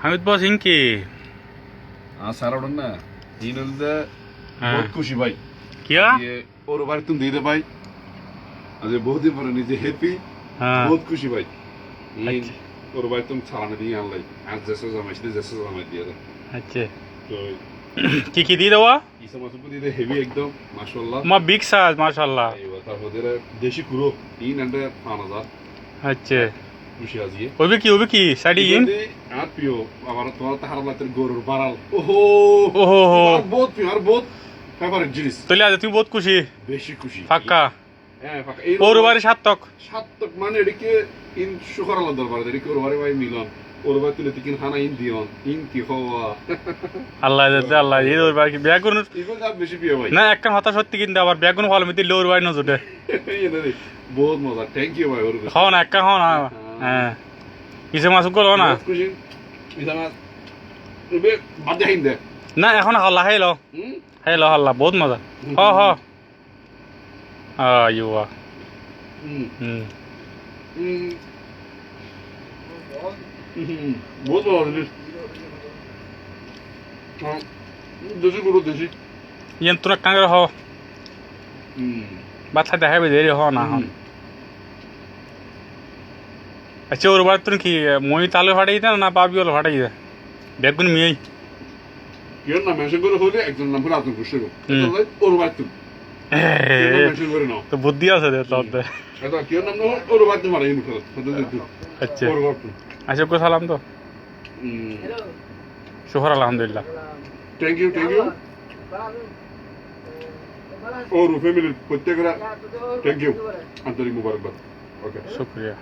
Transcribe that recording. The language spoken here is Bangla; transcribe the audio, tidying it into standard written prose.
হামিদ বস ইনকি সারা না ইন বহুত খুশি ভাই কিয়া ওর বাড়ি তুমি দিয়ে দে ভাই আজ বহুত দিন পরে নিজে হ্যাপি বহুত খুশি ভাই ওর বাড়ি তুমি ছাড়ানো দিয়ে আনলাই আজ জেসে জামাই দিয়ে দে আচ্ছা তো কি দিয়ে দেওয়া ইসা মাছ দিয়ে দে হেভি একদম মাশাআল্লাহ মা বিগ সাইজ মাশাআল্লাহ তারপর দেশি কুরো 350,000 আচ্ছা খুশি আজকে ওবে কি সাইডি ইন আর প্রিয় আবার তোমার তাহার লাতের গরুর বাড়াল ওহো বহুত প্রিয় আর বহুত ফেভারিট জিনিস তাহলে আজ তুমি বহুত খুশি বেশি খুশি ফাক্কা হ্যাঁ ফাক্কা ওর বাড়ি সাতক মানে এদিকে ইন শুকর আল্লাহ দরবার এদিকে ওর বাড়ি ভাই মিলন ওর বাড়ি তুলে তিন খানা ইন দিয়ন ইন কি হওয়া আল্লাহ যাতে আল্লাহ এই ওর বাড়ি বিয়া করুন ইগো যা বেশি প্রিয় ভাই না একটা কথা সত্যি কিন্তু আবার বিয়া করুন ভালো মিতি লোর বাড়ি নজরে বহুত মজা থ্যাংক ইউ ভাই ওর খাও না একটা খাও না হ্যাঁ কিসে মাছ করো না খুশি ইসা মাছ এবে বাদ দেন দে না এখন হল্লা হেলো হল্লা বহুত মজা হ আইওয়া বহুত ভালো জিনিস দেশি গরু দেশি ইয়ান তোরা কাঙ্গার হ বাচ্চা দেখাবে দেরি হ না হন আচ্ছা ওর বাড়ি তুমি কি মই তালে ফাটাই দেন না পাবি ওলা ফাটাই দে বেগুন মিয়াই কেন না মেশিন করে হলে একজন নাম করে আতঙ্ক করছে ওর বাড়ি তুমি মেশিন করে নাও তো বুদ্ধি আছে রে তোর এটা কি নাম না ওর বাড়ি মারা ইন করে আচ্ছা ওর বাড়ি আচ্ছা কো সালাম তো শুকর আলহামদুলিল্লাহ থ্যাংক ইউ ওর ফ্যামিলির প্রত্যেকরা থ্যাংক ইউ আন্তরিক মুবারকবাদ ওকে শুকরিয়া